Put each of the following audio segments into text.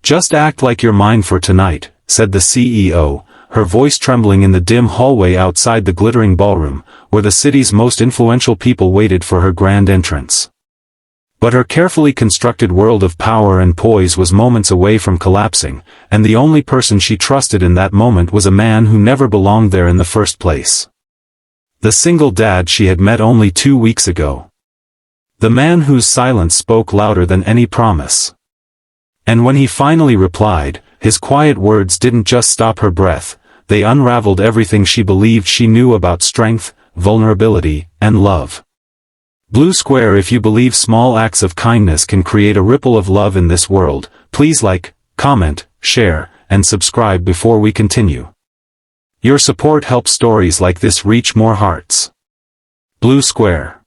"Just act like you're mine for tonight," said the CEO, her voice trembling in the dim hallway outside the glittering ballroom, where the city's most influential people waited for her grand entrance. But her carefully constructed world of power and poise was moments away from collapsing, and the only person she trusted in that moment was a man who never belonged there in the first place. The single dad she had met only 2 weeks ago. The man whose silence spoke louder than any promise. And when he finally replied, his quiet words didn't just stop her breath, they unraveled everything she believed she knew about strength, vulnerability, and love. Blue Square, if you believe small acts of kindness can create a ripple of love in this world, please like, comment, share, and subscribe before we continue. Your support helps stories like this reach more hearts. Blue Square.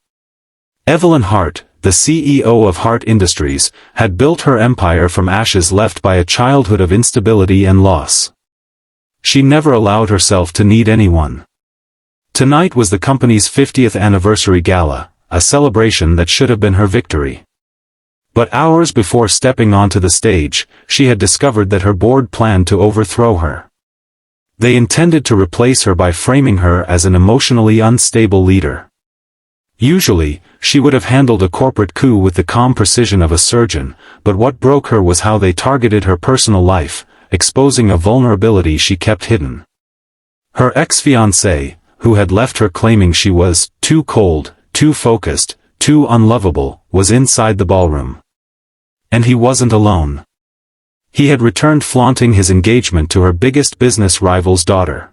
Evelyn Hart, the CEO of Hart Industries, had built her empire from ashes left by a childhood of instability and loss. She never allowed herself to need anyone. Tonight was the company's 50th anniversary gala, a celebration that should have been her victory. But hours before stepping onto the stage, she had discovered that her board planned to overthrow her. They intended to replace her by framing her as an emotionally unstable leader. Usually, she would have handled a corporate coup with the calm precision of a surgeon, but what broke her was how they targeted her personal life, exposing a vulnerability she kept hidden. Her ex-fiancé, who had left her claiming she was too cold, too focused, too unlovable, was inside the ballroom. And he wasn't alone. He had returned flaunting his engagement to her biggest business rival's daughter.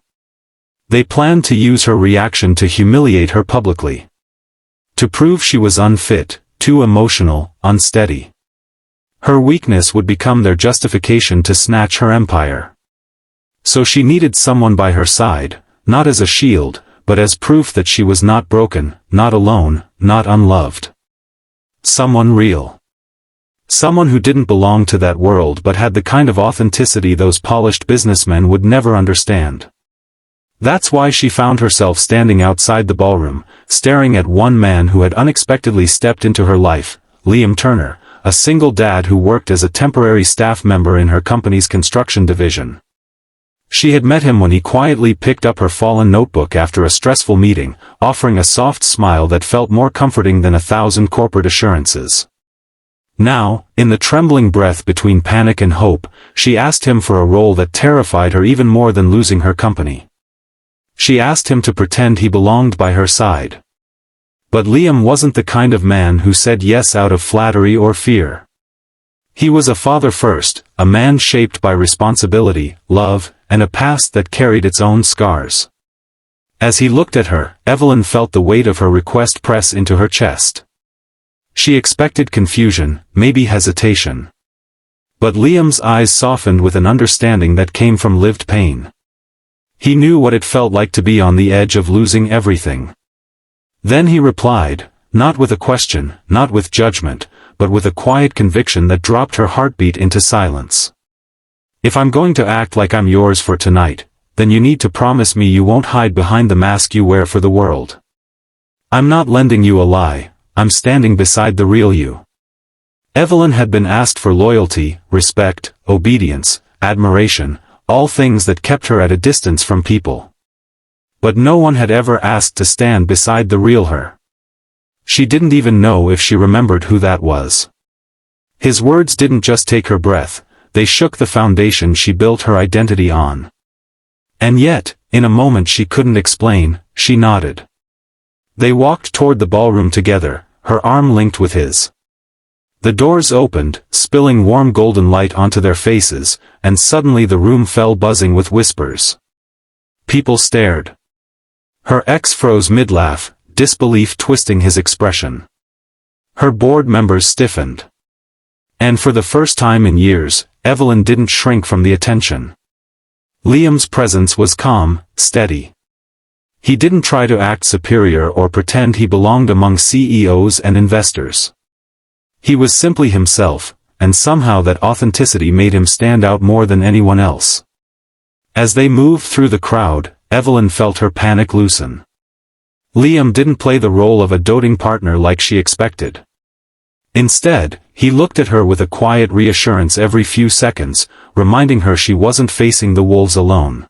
They planned to use her reaction to humiliate her publicly. To prove she was unfit, too emotional, unsteady. Her weakness would become their justification to snatch her empire. So she needed someone by her side, not as a shield, but as proof that she was not broken, not alone, not unloved. Someone real. Someone who didn't belong to that world but had the kind of authenticity those polished businessmen would never understand. That's why she found herself standing outside the ballroom, staring at one man who had unexpectedly stepped into her life, Liam Turner, a single dad who worked as a temporary staff member in her company's construction division. She had met him when he quietly picked up her fallen notebook after a stressful meeting, offering a soft smile that felt more comforting than 1,000 corporate assurances. Now, in the trembling breath between panic and hope, she asked him for a role that terrified her even more than losing her company. She asked him to pretend he belonged by her side. But Liam wasn't the kind of man who said yes out of flattery or fear. He was a father first, a man shaped by responsibility, love, and a past that carried its own scars. As he looked at her, Evelyn felt the weight of her request press into her chest. She expected confusion, maybe hesitation. But Liam's eyes softened with an understanding that came from lived pain. He knew what it felt like to be on the edge of losing everything. Then he replied, not with a question, not with judgment, but with a quiet conviction that dropped her heartbeat into silence. "If I'm going to act like I'm yours for tonight, then you need to promise me you won't hide behind the mask you wear for the world. I'm not lending you a lie, I'm standing beside the real you." Evelyn had been asked for loyalty, respect, obedience, admiration, all things that kept her at a distance from people. But no one had ever asked to stand beside the real her. She didn't even know if she remembered who that was. His words didn't just take her breath, they shook the foundation she built her identity on. And yet, in a moment she couldn't explain, she nodded. They walked toward the ballroom together, her arm linked with his. The doors opened, spilling warm golden light onto their faces, and suddenly the room fell buzzing with whispers. People stared. Her ex froze mid-laugh, disbelief twisting his expression. Her board members stiffened. And for the first time in years, Evelyn didn't shrink from the attention. Liam's presence was calm, steady. He didn't try to act superior or pretend he belonged among CEOs and investors. He was simply himself, and somehow that authenticity made him stand out more than anyone else. As they moved through the crowd, Evelyn felt her panic loosen. Liam didn't play the role of a doting partner like she expected. Instead, he looked at her with a quiet reassurance every few seconds, reminding her she wasn't facing the wolves alone.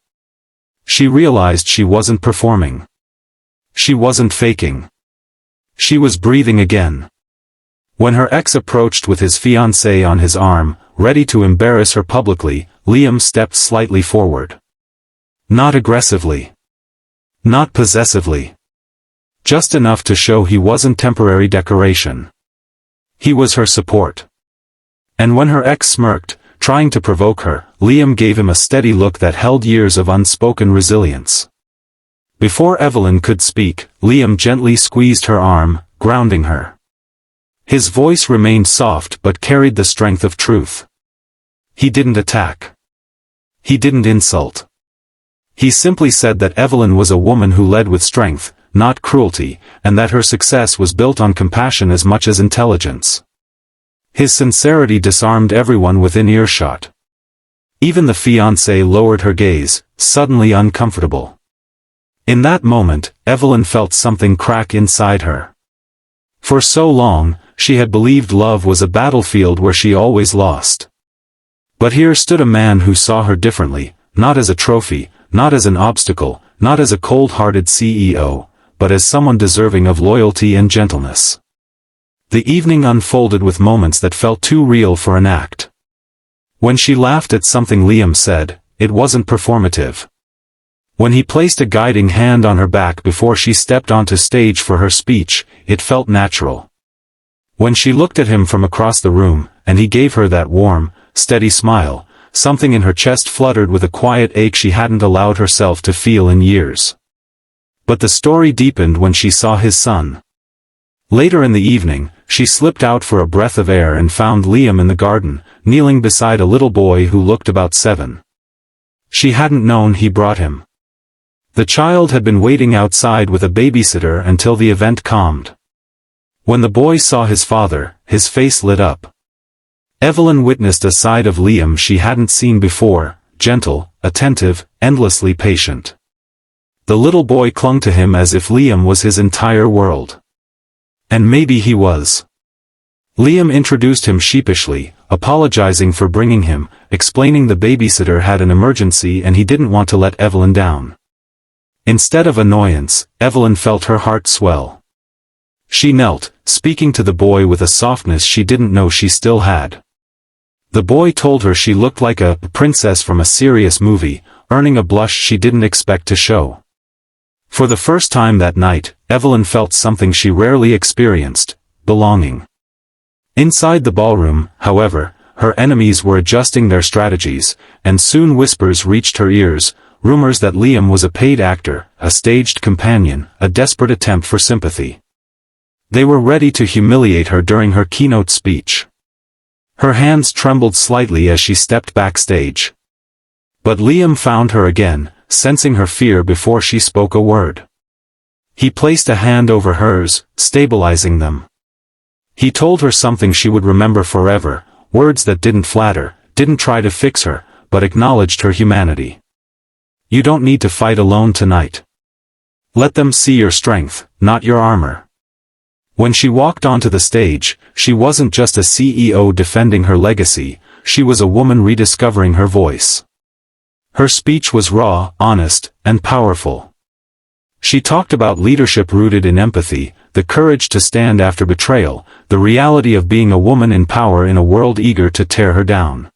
She realized she wasn't performing. She wasn't faking. She was breathing again. When her ex approached with his fiancée on his arm, ready to embarrass her publicly, Liam stepped slightly forward. Not aggressively. Not possessively. Just enough to show he wasn't temporary decoration. He was her support. And when her ex smirked, trying to provoke her, Liam gave him a steady look that held years of unspoken resilience. Before Evelyn could speak, Liam gently squeezed her arm, grounding her. His voice remained soft but carried the strength of truth. He didn't attack. He didn't insult. He simply said that Evelyn was a woman who led with strength, not cruelty, and that her success was built on compassion as much as intelligence. His sincerity disarmed everyone within earshot. Even the fiancée lowered her gaze, suddenly uncomfortable. In that moment, Evelyn felt something crack inside her. For so long, she had believed love was a battlefield where she always lost. But here stood a man who saw her differently, not as a trophy, not as an obstacle, not as a cold-hearted CEO, but as someone deserving of loyalty and gentleness. The evening unfolded with moments that felt too real for an act. When she laughed at something Liam said, it wasn't performative. When he placed a guiding hand on her back before she stepped onto stage for her speech, it felt natural. When she looked at him from across the room, and he gave her that warm, steady smile, something in her chest fluttered with a quiet ache she hadn't allowed herself to feel in years. But the story deepened when she saw his son. Later in the evening, she slipped out for a breath of air and found Liam in the garden, kneeling beside a little boy who looked about 7. She hadn't known he brought him. The child had been waiting outside with a babysitter until the event calmed. When the boy saw his father, his face lit up. Evelyn witnessed a side of Liam she hadn't seen before, gentle, attentive, endlessly patient. The little boy clung to him as if Liam was his entire world. And maybe he was. Liam introduced him sheepishly, apologizing for bringing him, explaining the babysitter had an emergency and he didn't want to let Evelyn down. Instead of annoyance, Evelyn felt her heart swell. She knelt, speaking to the boy with a softness she didn't know she still had. The boy told her she looked like a princess from a serious movie, earning a blush she didn't expect to show. For the first time that night, Evelyn felt something she rarely experienced, belonging. Inside the ballroom, however, her enemies were adjusting their strategies, and soon whispers reached her ears, rumors that Liam was a paid actor, a staged companion, a desperate attempt for sympathy. They were ready to humiliate her during her keynote speech. Her hands trembled slightly as she stepped backstage. But Liam found her again, sensing her fear before she spoke a word. He placed a hand over hers, stabilizing them. He told her something she would remember forever, words that didn't flatter, didn't try to fix her, but acknowledged her humanity. You don't need to fight alone tonight. Let them see your strength, not your armor. When she walked onto the stage, she wasn't just a CEO defending her legacy, she was a woman rediscovering her voice. Her speech was raw, honest, and powerful. She talked about leadership rooted in empathy, the courage to stand after betrayal, the reality of being a woman in power in a world eager to tear her down.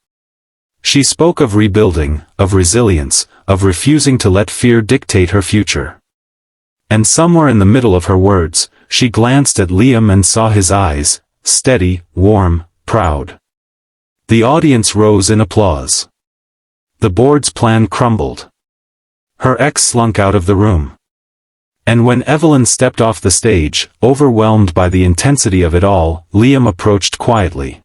She spoke of rebuilding, of resilience, of refusing to let fear dictate her future. And somewhere in the middle of her words, she glanced at Liam and saw his eyes, steady, warm, proud. The audience rose in applause. The board's plan crumbled. Her ex slunk out of the room. And when Evelyn stepped off the stage, overwhelmed by the intensity of it all, Liam approached quietly.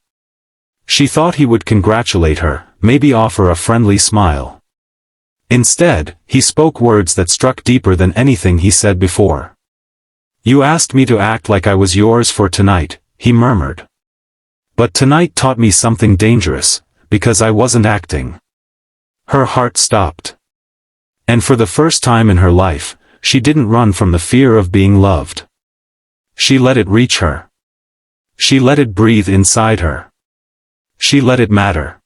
She thought he would congratulate her, maybe offer a friendly smile. Instead, he spoke words that struck deeper than anything he said before. You asked me to act like I was yours for tonight, he murmured. But tonight taught me something dangerous, because I wasn't acting. Her heart stopped. And for the first time in her life, she didn't run from the fear of being loved. She let it reach her. She let it breathe inside her. She let it matter.